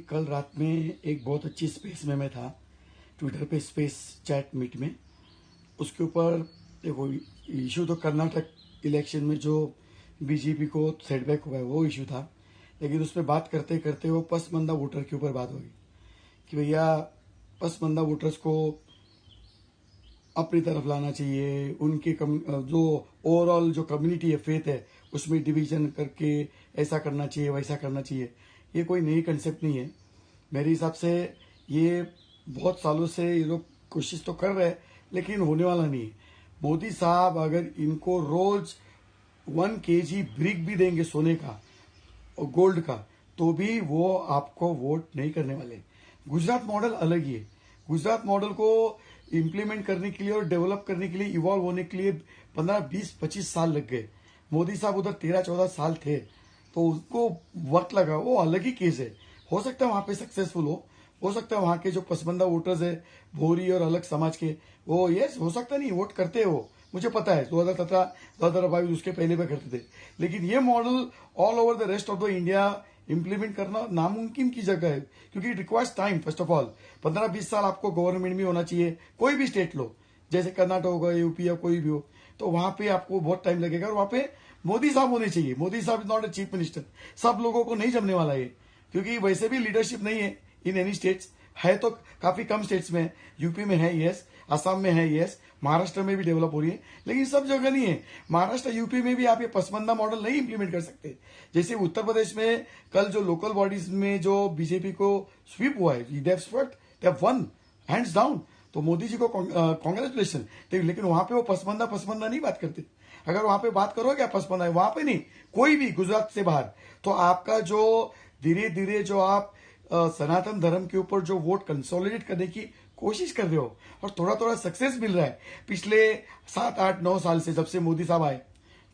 कल रात में एक बहुत अच्छी स्पेस में मैं था, ट्विटर पे स्पेस चैट मीट में। उसके ऊपर देखो, इशू तो कर्नाटक इलेक्शन में जो बीजेपी को सेटबैक हुआ है वो इशू था, लेकिन उसमें बात करते करते वो पसमंदा वोटर के ऊपर बात होगी कि भैया पसमंदा वोटर्स को अपनी तरफ लाना चाहिए। उनके जो ओवरऑल जो कम्युनिटी है, फेथ है, उसमें डिवीजन करके ऐसा करना चाहिए, वैसा करना चाहिए। ये कोई नई कंसेप्ट नहीं है मेरे हिसाब से। ये बहुत सालों से ये लोग कोशिश तो कर रहे हैं, लेकिन होने वाला नहीं है। मोदी साहब अगर इनको रोज 1 kg ब्रिक भी देंगे सोने का और गोल्ड का, तो भी वो आपको वोट नहीं करने वाले। गुजरात मॉडल अलग ही है। गुजरात मॉडल को इम्प्लीमेंट करने के लिए और डेवलप करने के लिए, इवॉल्व होने के लिए 15, 20, 25 साल लग गए। मोदी साहब उधर 13, 14 साल थे, तो उसको वक्त लगा। वो अलग ही केस है। हो सकता है वहां पे सक्सेसफुल हो सकता है वहां के जो पसमंदा वोटर्स है, भोरी और अलग समाज के, वो यस हो सकता नहीं वोट करते हो, मुझे पता है। 2017, 2022 उसके पहले भी करते थे। लेकिन ये model all over the rest of the India implement करना नामुमकिन की जगह है, क्योंकि it requires time. First of all 15-20 साल आपको गवर्नमेंट में होना चाहिए। कोई भी स्टेट लो, जैसे कर्नाटक होगा, यूपी या कोई भी हो, तो वहां पे आपको बहुत टाइम लगेगा। और वहां पे मोदी साहब होने चाहिए। मोदी साहब is not a chief minister. सब लोगों को नहीं जमने वाला ये, क्योंकि वैसे भी लीडरशिप नहीं है इन एनी स्टेट्स। है तो काफी कम स्टेट्स में, यूपी में है यस, असम में है यस, महाराष्ट्र में भी डेवलप हो रही है, लेकिन सब जगह नहीं है। महाराष्ट्र यूपी में भी आप ये पसमंदा मॉडल नहीं इंप्लीमेंट कर सकते। जैसे उत्तर प्रदेश में कल जो लोकल बॉडीज में जो बीजेपी को स्वीप हुआ है, they have one hands down. तो मोदी जी को कांग्रेचुलेशन। लेकिन वहां पे वो पसमंदा नहीं बात करते। अगर वहां पे बात करोगे आप पसमंदा, वहां पे नहीं, कोई भी गुजरात से बाहर, तो आपका जो धीरे धीरे जो आप सनातन धर्म के ऊपर जो वोट कंसोलिडेट करने की कोशिश कर रहे हो और थोड़ा थोड़ा सक्सेस मिल रहा है पिछले 7, 8, 9 साल से, जब से मोदी साहब आए,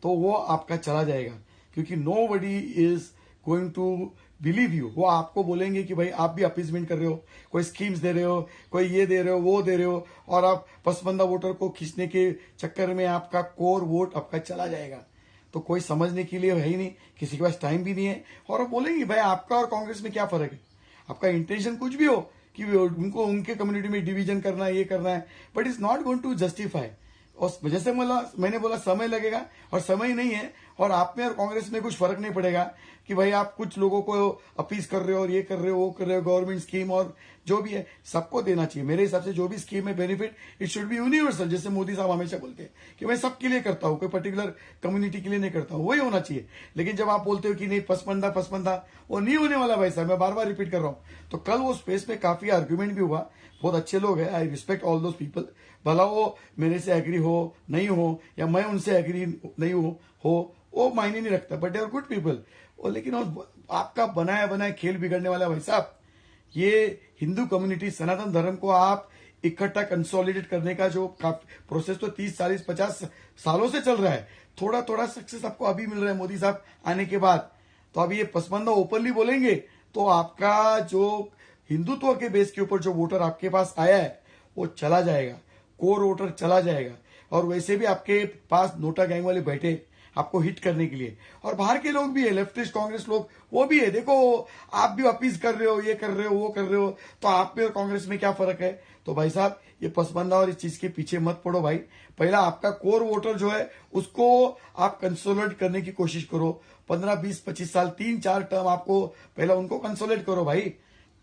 तो वो आपका चला जाएगा। क्योंकि nobody is going to believe you. वो आपको बोलेंगे कि भाई आप भी अपीजमेंट कर रहे हो, कोई स्कीम्स दे रहे हो, कोई ये दे रहे हो, वो दे रहे हो, और आप पसमंदा वोटर को खींचने के चक्कर में आपका कोर वोट आपका चला जाएगा। तो कोई समझने के लिए है ही नहीं, किसी के पास टाइम भी नहीं है। और आप बोलेंगे भाई आपका और कांग्रेस में क्या फर्क है। आपका इंटेंशन कुछ भी हो कि उनको उनके कम्युनिटी में डिवीजन करना है, ये करना है, but it's not going to justify. और जैसे मैंने बोला समय लगेगा, और समय नहीं है। और आप में और कांग्रेस में कुछ फर्क नहीं पड़ेगा कि भाई आप कुछ लोगों को अपीज कर रहे हो और ये कर रहे हो, वो कर रहे हो। गवर्नमेंट स्कीम और जो भी है सबको देना चाहिए मेरे हिसाब से। जो भी स्कीम है benefit, it should be universal. जैसे मोदी साहब हमेशा बोलते हैं कि मैं सबके लिए करता हूं, कोई पर्टिकुलर कम्युनिटी के लिए नहीं करता हूं, वही होना चाहिए। लेकिन जब आप बोलते हो कि नहीं पसमंदा, वो नहीं होने वाला भाई साहब। मैं बार बार रिपीट कर रहा हूं। तो कल वो स्पेस में काफी आर्ग्यूमेंट भी हुआ। बहुत अच्छे लोग हैं, I respect all those people. भला वो मेरे से एग्री हो नहीं हो, या मैं उनसे एग्री नहीं हो वो मायने नहीं रखता, but they are good people. लेकिन आपका बनाया खेल बिगड़ने वाला भाई साहब, ये हिंदू कम्युनिटी, सनातन धर्म को आप इकट्ठा कंसोलिडेट करने का जो प्रोसेस तो 30, 40, 50 सालों से चल रहा है। थोड़ा थोड़ा सक्सेस आपको अभी मिल रहा है मोदी साहब आने के बाद। तो अभी ये पसमंदा ओपनली बोलेंगे तो आपका जो हिंदुत्व के बेस के ऊपर जो वोटर आपके पास आया है वो चला जाएगा, कोर वोटर चला जाएगा। और वैसे भी आपके पास नोटा गैंग वाले बैठे आपको हिट करने के लिए, और बाहर के लोग भी है, लेफ्टिस्ट कांग्रेस लोग वो भी है। देखो आप भी अपीज कर रहे हो, ये कर रहे हो, वो कर रहे हो, तो आप में और कांग्रेस में क्या फर्क है। तो भाई साहब ये पसमंदा और इस चीज के पीछे मत पड़ो भाई। पहला आपका कोर वोटर जो है उसको आप कंसोलिडेट करने की कोशिश करो। 15, 20, 25 साल, 3, 4 टर्म आपको पहला उनको कंसोलिडेट करो भाई,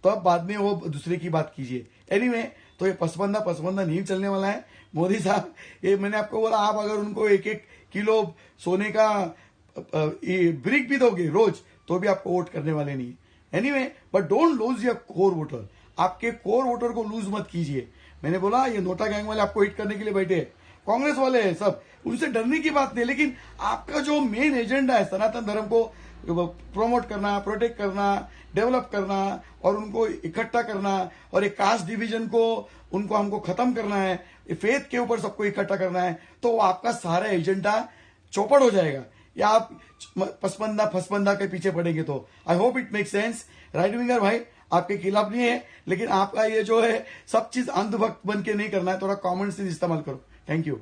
तब बाद में वो दूसरे की बात कीजिए। एनीवे, तो ये पसमंदा नहीं चलने वाला है। मोदी साहब, ये मैंने आपको बोला, आप अगर उनको 1-1 किलो सोने का ब्रिक भी दोगे रोज, तो भी आपको वोट करने वाले नहीं। Anyway, but don't lose your core voter. आपके कोर वोटर को लूज मत कीजिए। मैंने बोला ये नोटा गैंग वाले आपको हिट करने के लिए बैठे हैं, कांग्रेस वाले हैं सब, उनसे डरने की बात नहीं। लेकिन आपका जो मेन एजेंडा है सनातन धर्म को प्रमोट करना, प्रोटेक्ट करना, डेवलप करना, और उनको इकट्ठा करना, और एक कास्ट डिवीजन को उनको हमको खत्म करना है, फेथ के ऊपर सबको इकट्ठा करना है, तो आपका सारा एजेंडा चौपट हो जाएगा। या आप पसमंदा के पीछे पड़ेंगे। तो I hope it make sense. Right winger भाई आपके खिलाफ नहीं है, लेकिन आपका ये जो है सब चीज अंधभक्त बन के नहीं करना है। थोड़ा कॉमन सेंस इस्तेमाल करो। Thank you.